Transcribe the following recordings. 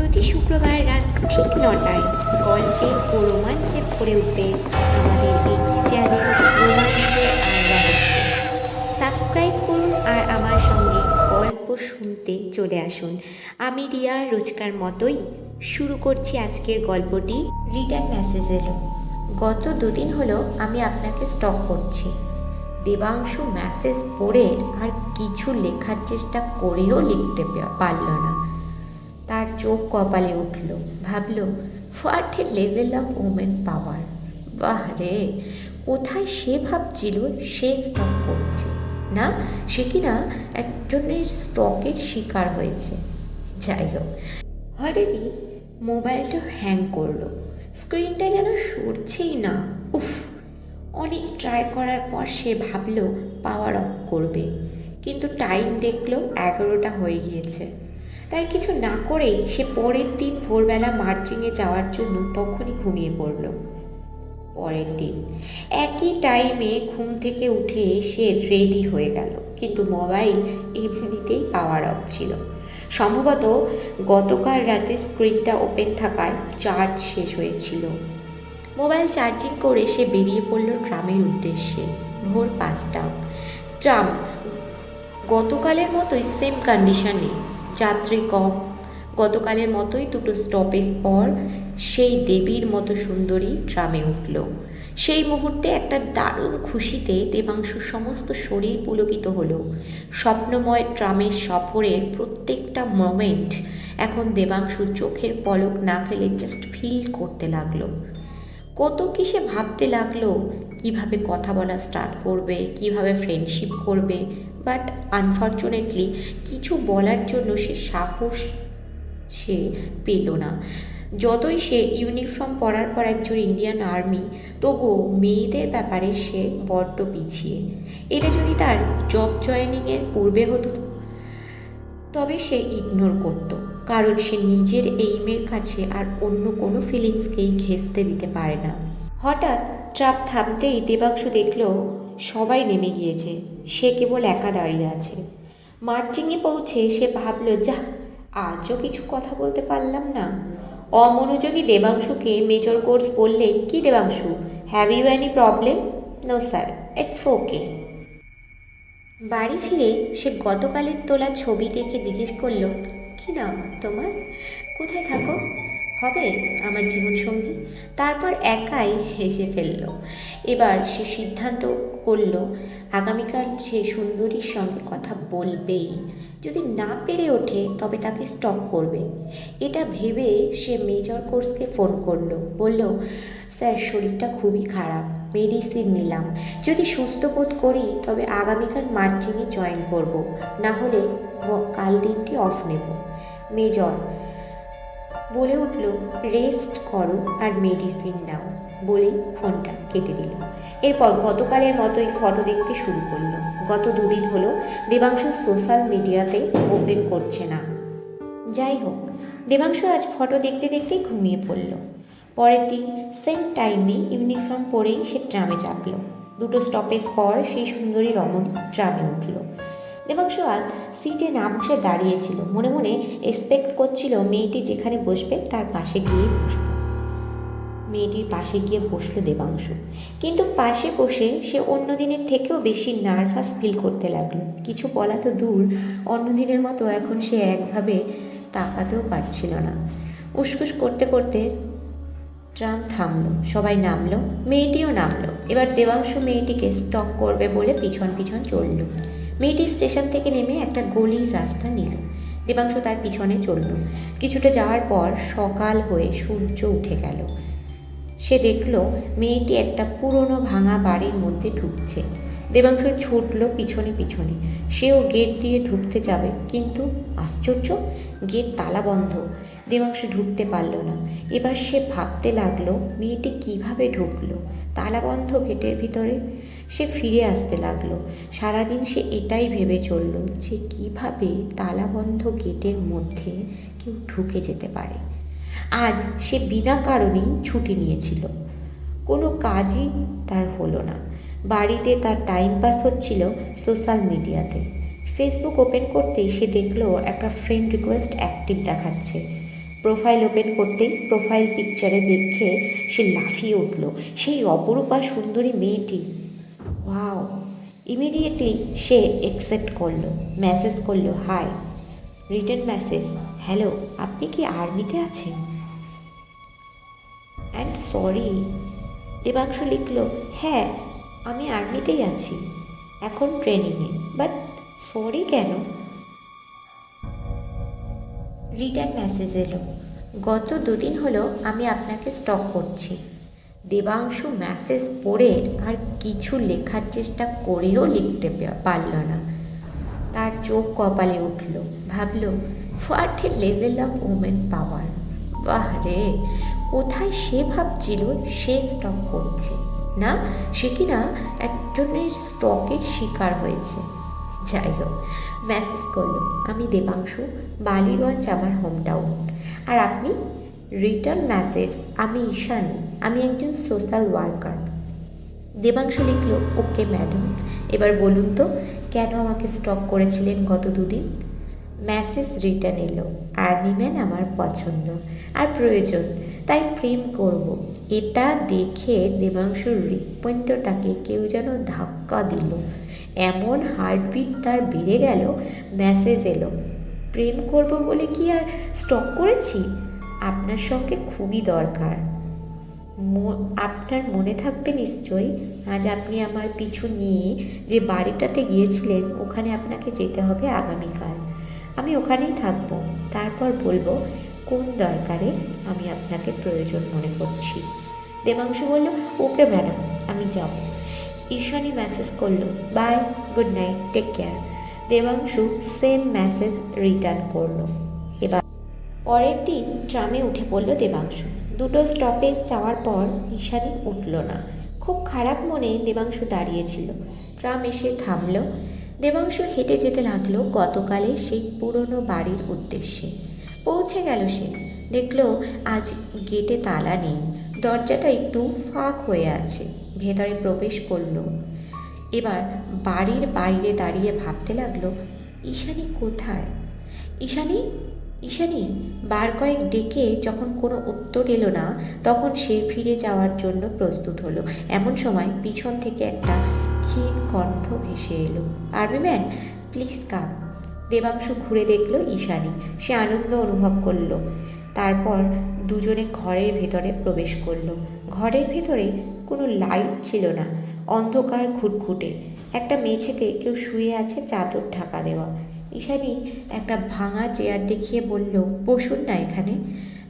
প্রতি শুক্রবার রাত ঠিক 9টায় গল্পে ও রোমাঞ্চে ভরে উঠবে আমাদের এই চ্যানেল রোমাঞ্চ আর রহস্য। সাবস্ক্রাইব করুন আর আমার সঙ্গে গল্প শুনতে চলে আসুন। আমি রিয়া রোজকার মতোই শুরু করছি আজকের গল্পটি। রিটার্ন মেসেজ এলো। গত দুদিন হলো আমি আপনাকে স্টক করছি। দেবাংশু মেসেজ পড়ে আর কিছু লেখার চেষ্টা করেও লিখতে পারল না। তার চোখ কপালে উঠল। ভাবল, what a level of women power. বাহ রে, কোথায় সে ভাবছিল সে স্টক করছে, না সে কিনা একজনের স্টকের শিকার হয়েছে। যাই হোক, হঠাৎই মোবাইলটা হ্যাং করলো। স্ক্রিনটা যেন সরছেই না। উফ, অনেক ট্রাই করার পর সে ভাবল পাওয়ার অফ করবে, কিন্তু টাইম দেখলো 11টা হয়ে গিয়েছে। তাই কিছু না করেই সে পরের দিন ভোরবেলা মার্চিংয়ে যাওয়ার জন্য তখনই ঘুমিয়ে পড়ল। পরের দিন একই টাইমে ঘুম থেকে উঠে সে রেডি হয়ে গেল, কিন্তু মোবাইল এমনিতেই পাওয়ার অফ ছিল। সম্ভবত গতকাল রাতে স্ক্রিনটা ওপেন থাকায় চার্জ শেষ হয়েছিল। মোবাইল চার্জিং করে সে বেরিয়ে পড়ল ট্রামের উদ্দেশ্যে। ভোর 5টা। ট্রাম গতকালের মতোই সেম কন্ডিশনে, যাত্রী কম। গতকালের মতোই দুটো স্টপেজ পর সেই দেবীর মতো সুন্দরী ট্রামে উঠল। সেই মুহূর্তে একটা দারুণ খুশিতে দেবাংশুর সমস্ত শরীর পুলকিত হলো। স্বপ্নময় ট্রামের সফরের প্রত্যেকটা মোমেন্ট এখন দেবাংশুর চোখের পলক না ফেলে জাস্ট ফিল করতে লাগলো। কত কি সে ভাবতে লাগলো, কিভাবে কথা বলা স্টার্ট করবে, কিভাবে ফ্রেন্ডশিপ করবে। বাট আনফর্চুনেটলি কিছু বলার জন্য সে সাহস পেল না। যতই সে ইউনিফর্ম পরার পর একজন ইন্ডিয়ান আর্মি, তবুও মেয়েদের ব্যাপারে সে বড্ড পিছিয়ে। এটা যদি তার জব জয়েনিংয়ের পূর্বে হতো তবে সে ইগনোর করত, কারণ সে নিজের এইমের কাছে আর অন্য কোনো ফিলিংসকেই ঘেঁষতে দিতে পারে না। হঠাৎ ট্রাম থামতেই দেবাংশু দেখল সবাই নেমে গিয়েছে, সে কেবল একা দাঁড়িয়ে আছে। মার্চিংয়ে পৌঁছে সে ভাবল, যা, আজও কিছু কথা বলতে পারলাম না। অমনোযোগী দেবাংশুকে মেজর কোর্স বললেন, কি Debanshu, have you any problem? No sir, it's okay. বাড়ি ফিরে সে গতকালের তোলা ছবি দেখে জিজ্ঞেস করল, কি নাম তোমার, কোথায় থাকো, হবে আমার জীবনসঙ্গী? তারপর একাই হেসে ফেলল। এবার সে সিদ্ধান্ত করল আগামীকাল সে সুন্দরীর সঙ্গে কথা বলবেই। যদি না পেরে ওঠে তবে তাকে স্টপ করবে। এটা ভেবে সে মেজর কোর্সকে ফোন করলো। বলল, স্যার শরীরটা খুবই খারাপ, মেডিসিন নিলাম। যদি সুস্থ বোধ করি তবে আগামীকাল মার্চিংয়ে জয়েন করব, না হলে কাল দিনটি অফ নেব। মেজর বলে উঠল, রেস্ট করো আর মেডিসিন নাও, বলেই ফোনটা কেটে দিল। এরপর গতকালের মতোই ফটো দেখতে শুরু করলো। গত দুদিন হলো দেবাংশু সোশ্যাল মিডিয়াতে ওপেন করছে না। যাই হোক, দেবাংশু আজ ফটো দেখতে দেখতেই ঘুমিয়ে পড়ল। পরের দিন সেম টাইমে ইউনিফর্ম পরেই সে ট্রামে চাপল। দুটো স্টপেজ পর সেই সুন্দরী রমণী ট্রামে উঠল। দেবাংশু আজ সিটে না বসে দাঁড়িয়েছিল, মনে মনে এক্সপেক্ট করছিল মেয়েটি যেখানে বসবে তার পাশে গিয়ে বসবে। মেয়েটির পাশে গিয়ে বসল দেবাংশু, কিন্তু পাশে বসে সে অন্য দিনের থেকেও বেশি নার্ভাস ফিল করতে লাগলো। কিছু বলা তো দূর, অন্য দিনের মতো এখন সে একভাবে তাকাতেও পারছিল না। উসকুস করতে করতে ট্রাম থামলো, সবাই নামলো, মেয়েটিও নামলো। এবার দেবাংশু মেয়েটিকে স্টক করবে বলে পিছন পিছন চলল। মেয়েটি স্টেশন থেকে নেমে একটা গলির রাস্তা নিল। দেবাংশু তার পিছনে চলল। কিছুটা যাওয়ার পর সকাল হয়ে সূর্য উঠে গেল। সে দেখল মেয়েটি একটা পুরনো ভাঙা বাড়ির মধ্যে ঢুকছে। দেবাংশু ছুটল পিছনে পিছনে। সেও গেট দিয়ে ঢুকতে যাবে, কিন্তু আশ্চর্য, গেট তালা বন্ধ। দেবাংশু ঢুকতে পারল না। এবার সে ভাবতে লাগলো মেয়েটি কিভাবে ঢুকলো তালা বন্ধ গেটের ভিতরে। সে ফিরে আসতে লাগলো। সারাদিন সে এটাই ভেবে চলল যে কিভাবে তালা বন্ধ গেটের মধ্যে কেউ ঢুকে যেতে পারে। আজ সে বিনা কারণেই ছুটি নিয়েছিল। কোনো কাজই তার হলো না। বাড়িতে তার টাইম পাস হচ্ছিল সোশ্যাল মিডিয়াতে। ফেসবুক ওপেন করতেই সে দেখলো একটা ফ্রেন্ড রিকোয়েস্ট অ্যাক্টিভ দেখাচ্ছে। প্রোফাইল ওপেন করতেই প্রোফাইল পিকচারে দেখে সে লাফিয়ে উঠল। সেই অপরূপা সুন্দরী মেয়েটি। ওয়াও! ইমিডিয়েটলি সে অ্যাকসেপ্ট করলো, মেসেজ করলো হাই, রিটার্ন মেসেজ হ্যালো, আপনি কি আর্মিতে আছেন? And sorry. দেবাংশু লিখল হ্যাঁ, আমি আর্মিতেই আছি, এখন ট্রেনিংয়ে, বাট সরি কেন? রিটার্ন মেসেজ এলো, গত 2 দিন হলো আমি আপনাকে স্টক করছি। দেবাংশু মেসেজ পড়ে আর কিছু লেখার চেষ্টা করেও লিখতে পারল না। তার চোখ কপালে উঠল, ভাবল what a level of women power. বাহ রে, কোথায় সে ভাবছিল সে স্টক করছে, না সে কিনা একজনের স্টকের শিকার হয়েছে। যাই হোক, মেসেজ করলো আমি দেবাংশু, বালিগঞ্জ আমার হোম টাউন। আর আপনি? রিটার্ন মেসেজ আমি ঈশানী, আমি একজন সোশ্যাল ওয়ার্কার। দেবাংশু লিখল ওকে ম্যাডাম, এবার বলুন তো কেন আমাকে স্টক করেছিলেন গত 2 দিন? মেসেজ রিটার্ন এলো, আর্মি ম্যান আমার পছন্দ আর প্রয়োজন, তাই প্রেম করব। এটা দেখে দেবাংশুর হৃৎপিণ্ডটাকে কেউ যেন ধাক্কা দিল, এমন হার্টবিট তার বেড়ে গেল। মেসেজ এলো, প্রেম করব বলে কি আর স্টক করেছি? আপনার সঙ্গে খুবই দরকার। আপনার মনে থাকবে নিশ্চয়ই, আজ আপনি আমার পিছু নিয়ে যে বাড়িটাতে গিয়েছিলেন ওখানে আপনাকে যেতে হবে আগামীকাল। আমি ওখানেই থাকবো, তারপর বলবো কোন দরকারে আমি আপনাকে প্রয়োজন মনে করছি। দেবাংশু বলল ওকে ম্যাডাম, আমি যাব। ঈশানী মেসেজ করলো bye, good night, take care. Debanshu same message return করলো। এবার পরের দিন ট্রামে উঠে পড়ল দেবাংশু। 2 স্টপেজ যাওয়ার পর ঈশানী উঠল না। খুব খারাপ মনে দেবাংশু দাঁড়িয়েছিল। ট্রাম এসে থামল। দেবাংশু হেঁটে যেতে লাগলো গতকালের সেই পুরনো বাড়ির উদ্দেশ্যে। পৌঁছে গেল সে, দেখল আজ গেটে তালা নেই, দরজাটা একটু ফাঁক হয়ে আছে। ভেতরে প্রবেশ করলো। এবার বাড়ির বাইরে দাঁড়িয়ে ভাবতে লাগলো ঈশানী কোথায়? ঈশানী, ঈশানী বার কয়েক ডেকে যখন কোনো উত্তর এলো না, তখন সে ফিরে যাওয়ার জন্য প্রস্তুত হলো। এমন সময় পিছন থেকে একটা ক্ষীণ কণ্ঠ ভেসে এলো, army man please come. Debanshu ঘুরে দেখল ঈশানী। সে আনন্দ অনুভব করলো। তারপর দুজনে ঘরের ভেতরে প্রবেশ করলো। ঘরের ভেতরে কোনো লাইট ছিল না, অন্ধকার ঘুটঘুটে। একটা মেঝেতে কেউ শুয়ে আছে, চাদর ঢাকা দেওয়া। ঈশানী একটা ভাঙা চেয়ার দেখিয়ে বলল বসুন না এখানে।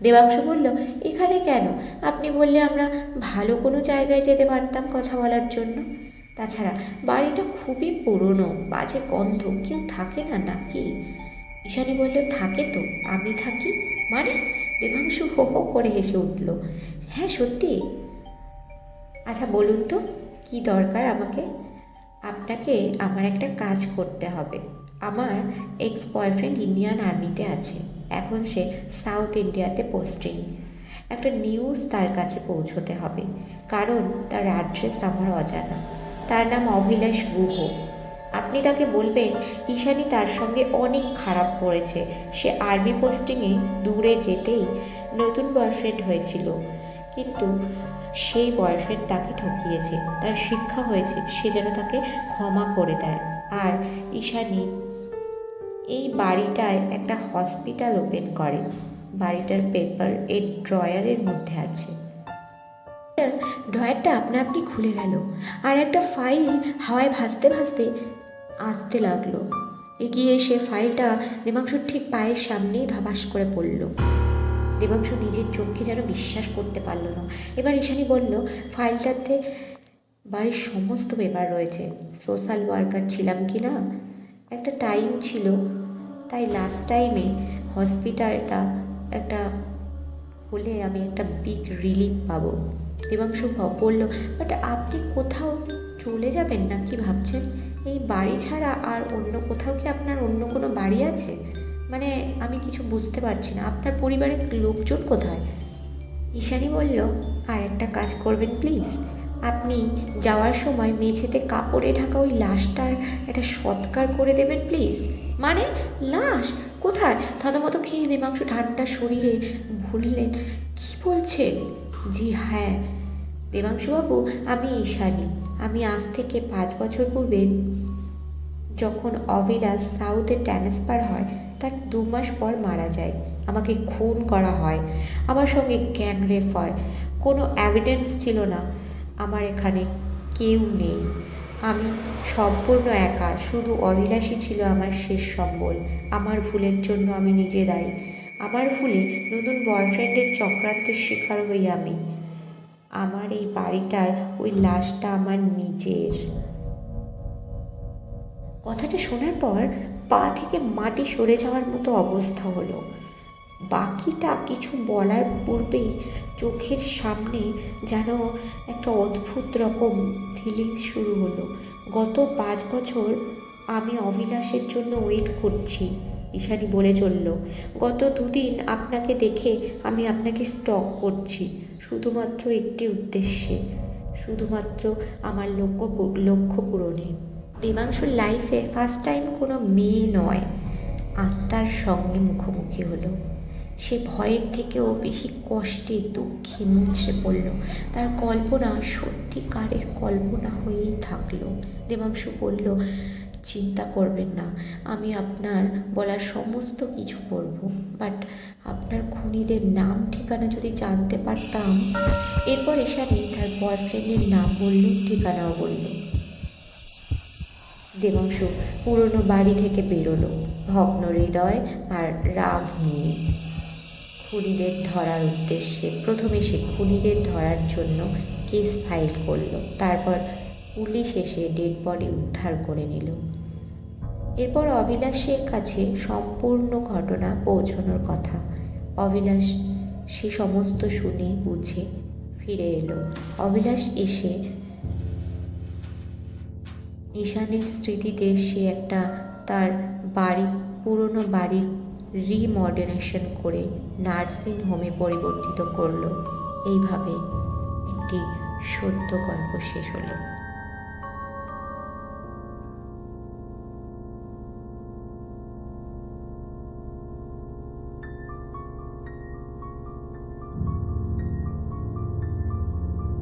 দেবাংশু বলল এখানে কেন? আপনি বললে আমরা ভালো কোনো জায়গায় যেতে পারতাম কথা বলার জন্য। তাছাড়া বাড়িটা খুবই পুরনো, বাজে গন্ধ, কেউ থাকে না নাকি? ঈশানী বলল থাকে তো, আমি থাকি মানে? দেবাংশু হো হো করে হেসে উঠল, হ্যাঁ সত্যি। আচ্ছা বলুন তো কি দরকার আমাকে? আপনাকে আমার একটা কাজ করতে হবে। আমার এক্স বয়ফ্রেন্ড ইন্ডিয়ান আর্মিতে আছে, এখন সে সাউথ ইন্ডিয়াতে পোস্টিং। একটা নিউজ তার কাছে পৌঁছতে হবে, কারণ তার অ্যাড্রেস আমার অজানা। তার নাম অভিলাষ গুহ। আপনি তাকে বলবেন ঈশানী তার সঙ্গে অনেক খারাপ করেছে। সে আর্মি পোস্টিংয়ে দূরে যেতেই নতুন বয়ফ্রেন্ড হয়েছিল, কিন্তু সেই বয়ফ্রেন্ড তাকে ঠকিয়েছে। তার শিক্ষা হয়েছে, সে যেন তাকে ক্ষমা করে দেয়। আর ঈশানী এই বাড়িটায় একটা হসপিটাল ওপেন করে। বাড়িটার পেপার এর ড্রয়ারের মধ্যে আছে। ড্রয়ারটা আপনা আপনি খুলে গেল, আর একটা ফাইল হাওয়ায় ভাসতে ভাসতে আসতে লাগলো। এগিয়ে এসে ফাইলটা দেবাংশুর ঠিক পায়ের সামনেই ধপাস করে পড়ল। দেবাংশু নিজের চোখকে যেন বিশ্বাস করতে পারল না। এবার ঈশানী বলল ফাইলটাতে বাড়ির সমস্ত পেপার রয়েছে। সোশ্যাল ওয়ার্কার ছিলাম কি না, একটা টাইম ছিল, তাই লাস্ট টাইমে হসপিটালটা একটা হলে আমি একটা বিগ রিলিফ পাবো। দেবাংশু বলল বাট আপনি কোথাও চলে যাবেন না কি ভাবছেন? এই বাড়ি ছাড়া আর অন্য কোথাও কি আপনার অন্য কোনো বাড়ি আছে? মানে আমি কিছু বুঝতে পারছি না, আপনার পরিবারের লোকজন কোথায়? ঈশানী বলল আর একটা কাজ করবেন প্লিজ, আপনি যাওয়ার সময় মেঝেতে কাপড়ে ঢাকা ওই লাশটার একটা সৎকার করে দেবেন প্লিজ। মানে লাশ? কোথায়? থতমত খেয়ে দেবাংশু ঠান্ডা শরীরে বললেন, কি বলছেন? জি হ্যাঁ দেবাংশুবাবু, আমি ঈশানী। আমি আজ থেকে 5 বছর পূর্বে যখন অভিলাষ সাউথে ট্রান্সফার হয় তার 2 মাস পর মারা যায়। আমাকে খুন করা হয়, আমার সঙ্গে গ্যাংরেপ হয়। কোনো এভিডেন্স ছিল না। আমার এখানে কেউ নেই, আমি সম্পূর্ণ একা। শুধু অভিলাষই ছিল আমার শেষ সম্বল। আমার ভুলের জন্য আমি নিজে দায়ী। আমার ভুলে নতুন বয়ফ্রেন্ডের চক্রান্তের শিকার হই আমি। আমার এই বাড়িটায় ওই লাশটা আমার নিজের। কথাটা শোনার পর পা থেকে মাটি সরে যাওয়ার মতো অবস্থা হলো। বাকিটা কিছু বলার পূর্বেই চোখের সামনে যেন একটা অদ্ভুত রকম ফিলিংস শুরু হলো। গত 5 বছর আমি অভিলাষের জন্য ওয়েট করছি, ঈশানী বলে চলল। গত 2 দিন আপনাকে দেখে আমি আপনাকে স্টক করছি, শুধুমাত্র একটি উদ্দেশ্যে, শুধুমাত্র আমার লক্ষ্য পূরণে। দেবাংশুর লাইফে ফার্স্ট টাইম কোনো মেয়ে নয়, আত্মার সঙ্গে মুখোমুখি হলো। সে ভয়ের থেকেও বেশি কষ্টে দুঃখে মুছড়ে পড়ল। তার কল্পনা সত্যিকারের কল্পনা হয়েই থাকলো। দেবাংশু বলল, চিন্তা করবেন না, আমি আপনার বলা সমস্ত কিছু করব, বাট আপনার খুনিদের নাম ঠিকানা যদি জানতে পারতাম। এরপর ঈশানী তার বয়ফ্রেন্ডের নাম বলল, ঠিকানাও বলল। দেবাংশু পুরনো বাড়ি থেকে বেরোলো, ভগ্ন হৃদয় আর রাগ নিয়ে। খুনিদের ধরার উদ্দেশ্যে প্রথমে সে খুনিদের ধরার জন্য কেস ফাইল করলো। তারপর পুলিশ এসে ডেড বডি উদ্ধার করে নিল। এরপর অভিলাষের কাছে সম্পূর্ণ ঘটনা পৌঁছানোর কথা। অভিলাষ সে সমস্ত শুনে বুঝে ফিরে এলো। অভিলাষ এসে ঈশানীর স্মৃতিতে সে একটা তার পুরনো বাড়ির রিমডারেশন করে নার্সিং হোমে পরিবর্তিত করলো। এইভাবে একটি সত্য গল্প শেষ হলো।